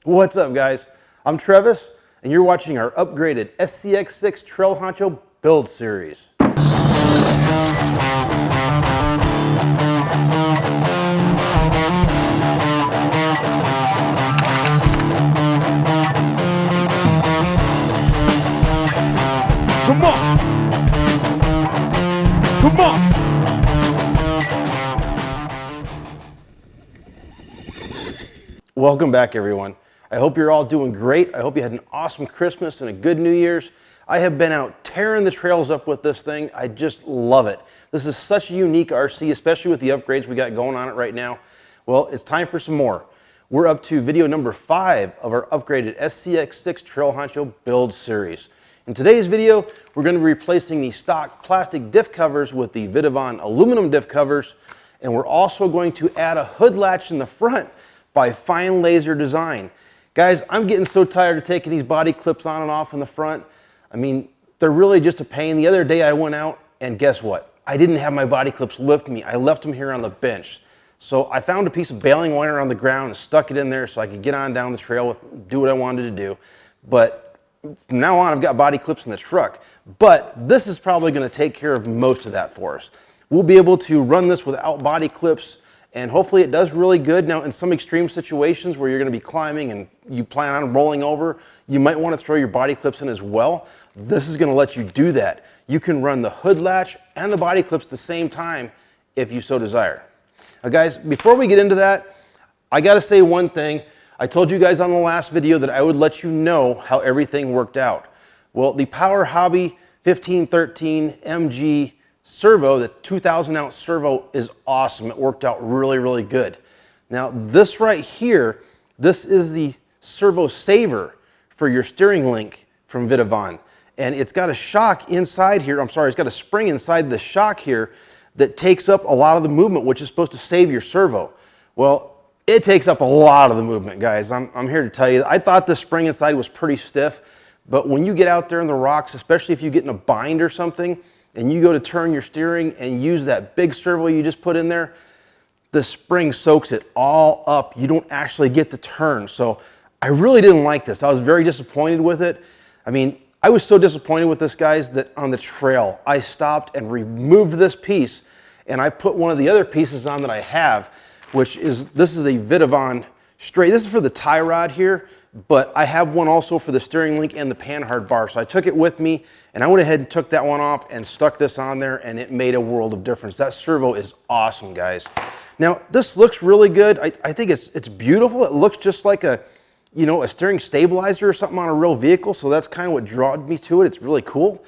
What's up, guys? I'm Travis, and you're watching our upgraded SCX6 Trail Honcho build series. Come on! Come on! Welcome back, everyone. I hope you're all doing great. I hope you had an awesome Christmas and a good New Year's. I have been out tearing the trails up with this thing. I just love it. This is such a unique RC, especially with the upgrades we got going on it right now. Well, it's time for some more. We're up to video number 5 of our upgraded SCX6 Trail Honcho build series. In today's video, we're going to be replacing the stock plastic diff covers with the Vitavon aluminum diff covers, and we're also going to add a hood latch in the front by Fine Laser Design. Guys, I'm getting so tired of taking these body clips on and off in the front. I mean, they're really just a pain. The other day I went out and guess what? I didn't have my body clips lift me. I left them here on the bench. So I found a piece of baling wire on the ground and stuck it in there so I could get on down the trail do what I wanted to do. But from now on, I've got body clips in the truck. But this is probably going to take care of most of that for us. We'll be able to run this without body clips, and hopefully it does really good. Now, in some extreme situations where you're going to be climbing and you plan on rolling over, you might want to throw your body clips in as well. This is going to let you do that. You can run the hood latch and the body clips at the same time if you so desire. Now, guys, before we get into that, I got to say one thing. I told you guys on the last video that I would let you know how everything worked out. Well, the Power Hobby 1513 MG servo, the 2,000 ounce servo, is awesome. It worked out really, really good. Now, this right here, this is the servo saver for your steering link from Vitavon. And it's got a shock inside here. It's got a spring inside the shock here that takes up a lot of the movement, which is supposed to save your servo. Well, it takes up a lot of the movement, guys. I'm here to tell you, I thought the spring inside was pretty stiff, but when you get out there in the rocks, especially if you get in a bind or something, and you go to turn your steering and use that big servo you just put in there, the spring soaks it all up. You don't actually get to turn. So I really didn't like this. I was very disappointed with it. I mean, I was so disappointed with this, guys, that on the trail, I stopped and removed this piece, and I put one of the other pieces on that I have, which is, this is a Vitavon straight. This is for the tie rod here, but I have one also for the steering link and the panhard bar. So I took it with me, and I went ahead and took that one off and stuck this on there, and it made a world of difference. That servo is awesome, guys. Now, this looks really good. I think it's beautiful. It looks just like a steering stabilizer or something on a real vehicle, so that's kind of what drew me to it. It's really cool,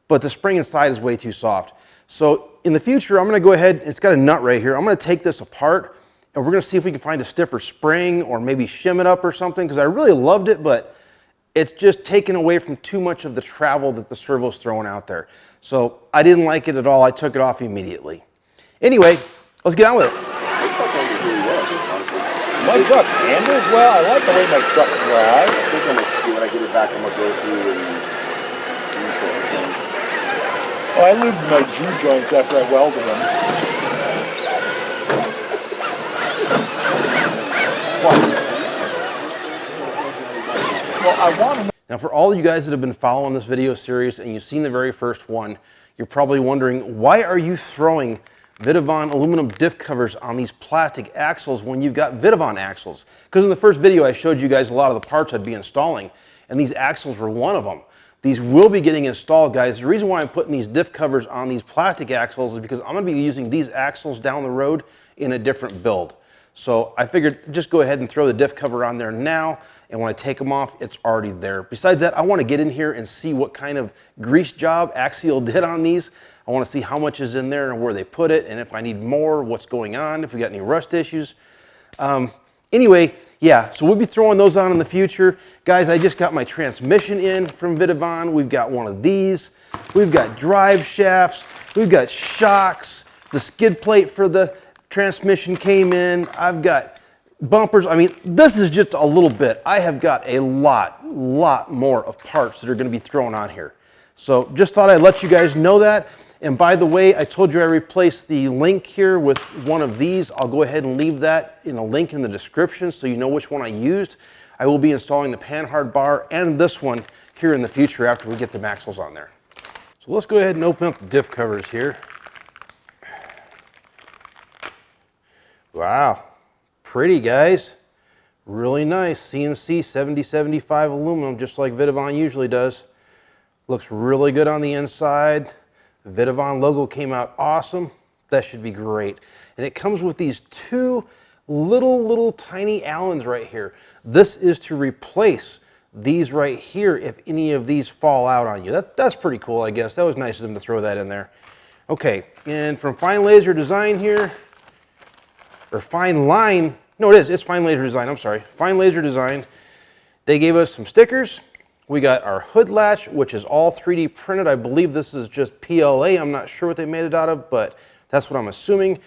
but the spring inside is way too soft. So in the future, I'm going to go ahead, it's got a nut right here. I'm going to take this apart, and we're going to see if we can find a stiffer spring or maybe shim it up or something, because I really loved it, but it's just taken away from too much of the travel that the servo's throwing out there. So I didn't like it at all. I took it off immediately. Anyway, let's get on with it. My truck handles well. I like the way my truck drives. I think I'm going to see when I get it back, I'm going to go through and reset it. Oh, I lose my G-joints after I welded them. Well, I want to... Now, for all of you guys that have been following this video series and you've seen the very first one, you're probably wondering, why are you throwing Vitavon aluminum diff covers on these plastic axles when you've got Vitavon axles? Because in the first video, I showed you guys a lot of the parts I'd be installing, and these axles were one of them. These will be getting installed, guys. The reason why I'm putting these diff covers on these plastic axles is because I'm going to be using these axles down the road in a different build. So I figured just go ahead and throw the diff cover on there now, and when I take them off, it's already there. Besides that, I want to get in here and see what kind of grease job Axial did on these. I want to see how much is in there and where they put it, and if I need more, what's going on, if we got any rust issues. Anyway, yeah, so we'll be throwing those on in the future. Guys, I just got my transmission in from Vitavon. We've got one of these. We've got drive shafts. We've got shocks. The skid plate for the transmission came in. I've got bumpers. I mean, this is just a little bit. I have got a lot more of parts that are going to be thrown on here. So just thought I'd let you guys know that. And by the way, I told you I replaced the link here with one of these. I'll go ahead and leave that in a link in the description so you know which one I used. I will be installing the panhard bar and this one here in the future after we get the axles on there. So let's go ahead and open up the diff covers here. Wow, pretty guys. Really nice CNC 7075 aluminum, just like Vitavon usually does. Looks really good on the inside. The Vitavon logo came out awesome. That should be great. And it comes with these two little tiny Allens right here. This is to replace these right here if any of these fall out on you. That's pretty cool, I guess. That was nice of them to throw that in there. Okay, and from Fine Laser Design here, or Fine Line, no it's Fine Laser Design, I'm sorry. Fine Laser Design. They gave us some stickers. We got our hood latch, which is all 3D printed. I believe this is just PLA. I'm not sure what they made it out of, but that's what I'm assuming.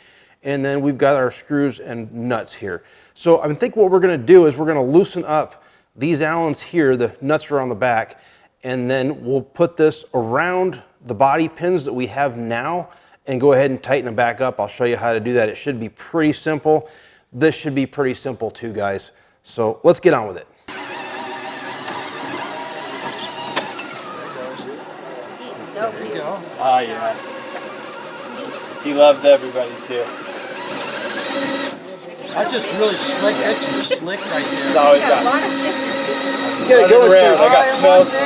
And then we've got our screws and nuts here. So I think what we're gonna do is we're gonna loosen up these Allens here, the nuts are on the back, and then we'll put this around the body pins that we have now and go ahead and tighten them back up. I'll show you how to do that. It should be pretty simple. This should be pretty simple too, guys. So let's get on with it. Oh yeah. He loves everybody too. That's just really slick. That's just slick right there. He's always got. You gotta go around. I got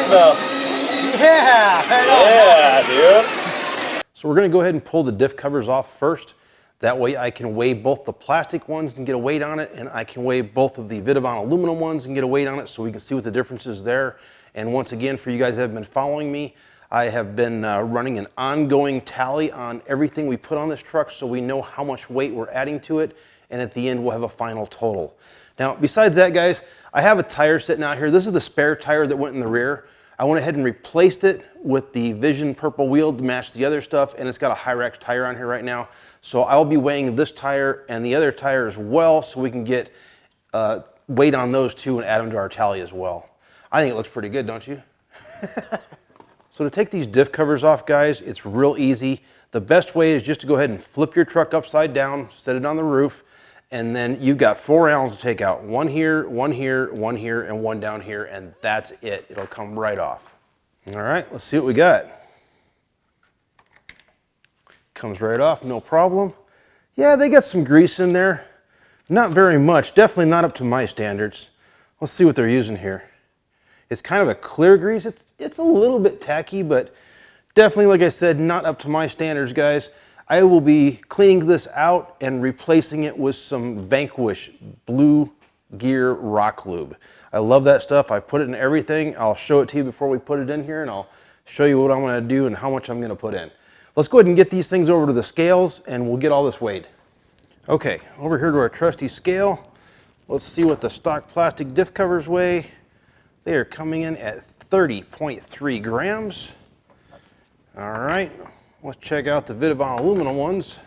smell. Yeah. Yeah, dude. So we're gonna go ahead and pull the diff covers off first. That way I can weigh both the plastic ones and get a weight on it, and I can weigh both of the Vitavon aluminum ones and get a weight on it so we can see what the difference is there. And once again, for you guys that have been following me, I have been running an ongoing tally on everything we put on this truck so we know how much weight we're adding to it, and at the end we'll have a final total. Now, besides that, guys, I have a tire sitting out here. This is the spare tire that went in the rear. I went ahead and replaced it with the Vision purple wheel to match the other stuff, and it's got a Hyrax tire on here right now. So I'll be weighing this tire and the other tire as well so we can get weight on those two and add them to our tally as well. I think it looks pretty good, don't you? So to take these diff covers off, guys, it's real easy. The best way is just to go ahead and flip your truck upside down, set it on the roof, and then you've got 4 Allens to take out. One here, one here, one here, and one down here, and that's it. It'll come right off. All right, let's see what we got. Comes right off, no problem. Yeah, they got some grease in there. Not very much, definitely not up to my standards. Let's see what they're using here. It's kind of a clear grease. It's a little bit tacky, but definitely, like I said, not up to my standards, guys. I will be cleaning this out and replacing it with some Vanquish Blue Gear Rock Lube. I love that stuff. I put it in everything. I'll show it to you before we put it in here, and I'll show you what I'm going to do and how much I'm going to put in. Let's go ahead and get these things over to the scales, and we'll get all this weighed. Okay, over here to our trusty scale. Let's see what the stock plastic diff covers weigh. They are coming in at 30.3 grams. All right, let's check out the Vitavon aluminum ones.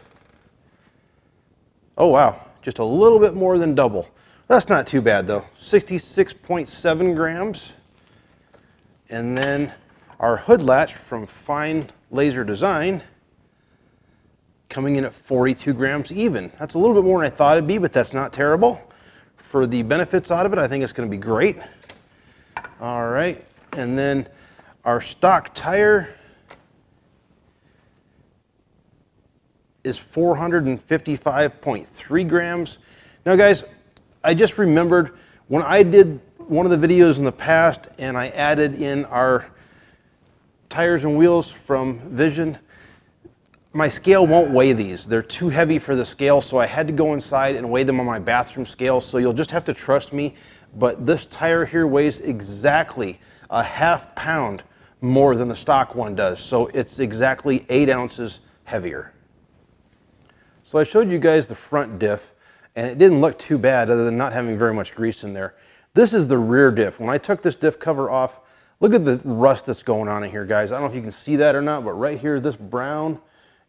Oh wow, just a little bit more than double. That's not too bad though, 66.7 grams. And then our hood latch from Fine Laser Design coming in at 42 grams even. That's a little bit more than I thought it'd be, but that's not terrible. For the benefits out of it, I think it's gonna be great. All right, and then our stock tire is 455.3 grams. Now guys, I just remembered when I did one of the videos in the past and I added in our tires and wheels from Vision, my scale won't weigh these. They're too heavy for the scale, so I had to go inside and weigh them on my bathroom scale, so you'll just have to trust me. But this tire here weighs exactly a ½ pound more than the stock one does. So it's exactly 8 ounces heavier. So I showed you guys the front diff, and it didn't look too bad other than not having very much grease in there. This is the rear diff. When I took this diff cover off, look at the rust that's going on in here, guys. I don't know if you can see that or not, but right here, this brown,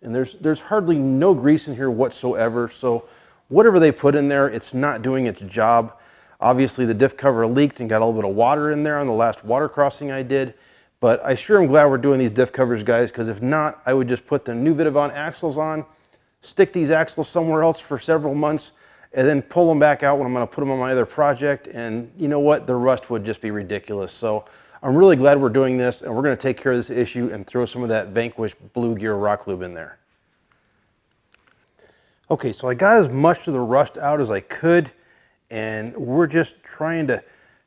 and there's hardly no grease in here whatsoever. So whatever they put in there, it's not doing its job. Obviously, the diff cover leaked and got a little bit of water in there on the last water crossing I did. But I sure am glad we're doing these diff covers, guys, because if not, I would just put the new Vitavon axles on, stick these axles somewhere else for several months, and then pull them back out when I'm going to put them on my other project. And you know what? The rust would just be ridiculous. So I'm really glad we're doing this, and we're going to take care of this issue and throw some of that Vanquish Blue Gear rock lube in there. Okay, so I got as much of the rust out as I could, and we're just trying to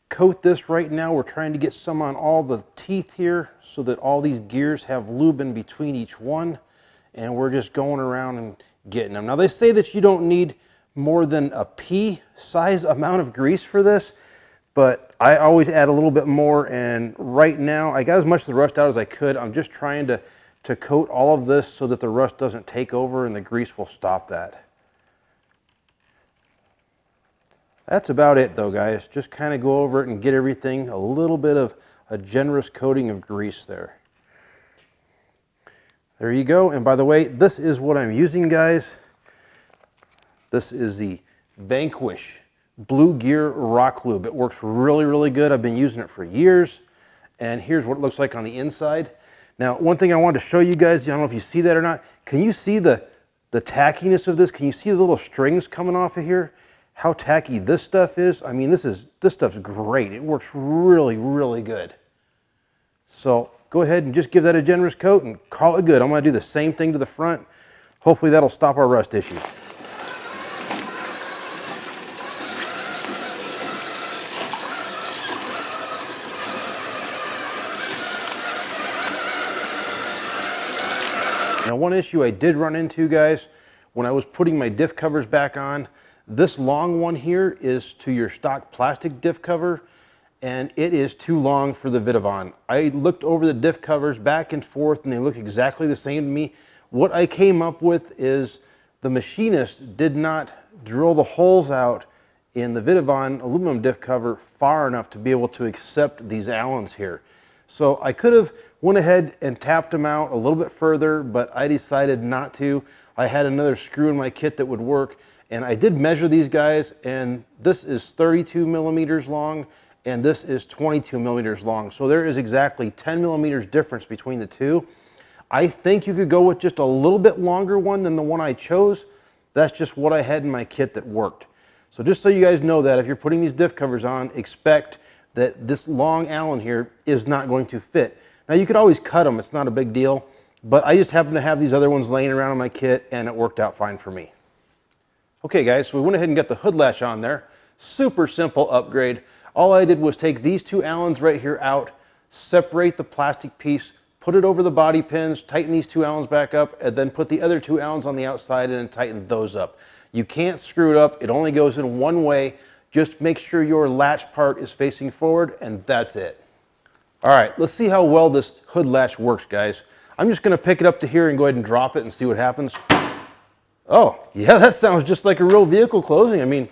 coat this right now. We're trying to get some on all the teeth here so that all these gears have lube in between each one, and we're just going around and getting them. Now they say that you don't need more than a pea size amount of grease for this, but I always add a little bit more, and right now I got as much of the rust out as I could. I'm just trying to coat all of this so that the rust doesn't take over and the grease will stop that. That's about it though, guys. Just kind of go over it and get everything, a little bit of a generous coating of grease there. There you go. And by the way, this is what I'm using, guys. This is the Vanquish Blue Gear Rock Lube. It works really, really good. I've been using it for years. And here's what it looks like on the inside. Now, one thing I wanted to show you guys, I don't know if you see that or not. Can you see the tackiness of this? Can you see the little strings coming off of here? How tacky this stuff is? I mean, this stuff's great. It works really, really good. So go ahead and just give that a generous coat and call it good. I'm going to do the same thing to the front. Hopefully that'll stop our rust issue. Now, one issue I did run into, guys, when I was putting my diff covers back on, this long one here is to your stock plastic diff cover, and it is too long for the Vitavon. I looked over the diff covers back and forth, and they look exactly the same to me. What I came up with is the machinist did not drill the holes out in the Vitavon aluminum diff cover far enough to be able to accept these Allens here. So I could have went ahead and tapped them out a little bit further, but I decided not to. I had another screw in my kit that would work, and I did measure these guys, and this is 32 millimeters long, and this is 22 millimeters long. So there is exactly 10 millimeters difference between the two. I think you could go with just a little bit longer one than the one I chose. That's just what I had in my kit that worked. So just so you guys know that if you're putting these diff covers on, expect that this long Allen here is not going to fit. Now you could always cut them, it's not a big deal, but I just happen to have these other ones laying around in my kit, and it worked out fine for me. Okay guys, so we went ahead and got the hood latch on there. Super simple upgrade. All I did was take these two Allens right here out, separate the plastic piece, put it over the body pins, tighten these two Allens back up, and then put the other two Allens on the outside and tighten those up. You can't screw it up, it only goes in one way. Just make sure your latch part is facing forward, and that's it. All right, let's see how well this hood latch works, guys. I'm just gonna pick it up to here and go ahead and drop it and see what happens. Oh, yeah, that sounds just like a real vehicle closing. I mean,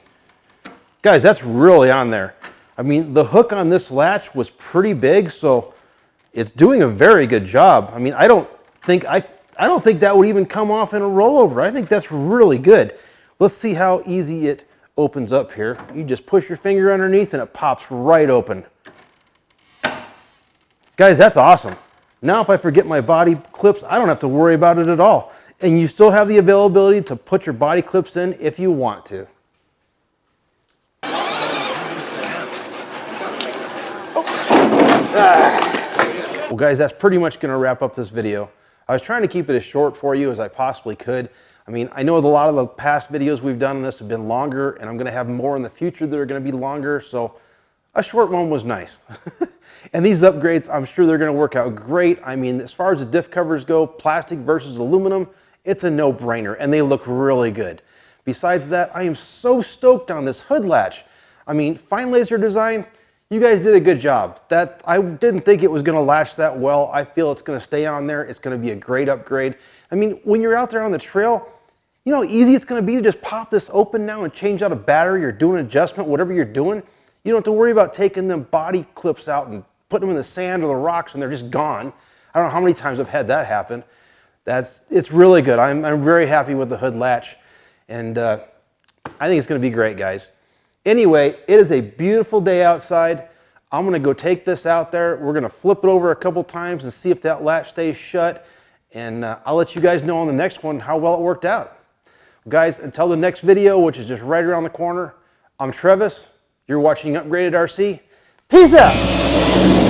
guys, that's really on there. I mean, the hook on this latch was pretty big, so it's doing a very good job. I mean, I don't think that would even come off in a rollover. I think that's really good. Let's see how easy it opens up here. You just push your finger underneath and it pops right open. Guys, that's awesome. Now if I forget my body clips, I don't have to worry about it at all. And you still have the availability to put your body clips in if you want to. Well guys, that's pretty much going to wrap up this video. I was trying to keep it as short for you as I possibly could. I mean, I know a lot of the past videos we've done on this have been longer, and I'm going to have more in the future that are going to be longer, so a short one was nice. And these upgrades, I'm sure they're going to work out great. I mean, as far as the diff covers go, plastic versus aluminum, it's a no-brainer, and they look really good. Besides that, I am so stoked on this hood latch. I mean, fine laser design, you guys did a good job. I didn't think it was going to latch that well. I feel it's going to stay on there. It's going to be a great upgrade. I mean, when you're out there on the trail, you know how easy it's going to be to just pop this open now and change out a battery or do an adjustment, whatever you're doing. You don't have to worry about taking them body clips out and putting them in the sand or the rocks and they're just gone. I don't know how many times I've had that happen. It's really good. I'm very happy with the hood latch, and I think it's going to be great, guys. Anyway, it is a beautiful day outside. I'm going to go take this out there. We're going to flip it over a couple times and see if that latch stays shut, and I'll let you guys know on the next one how well it worked out. Guys, until the next video, which is just right around the corner, I'm Travis. You're watching Upgraded RC. Peace out.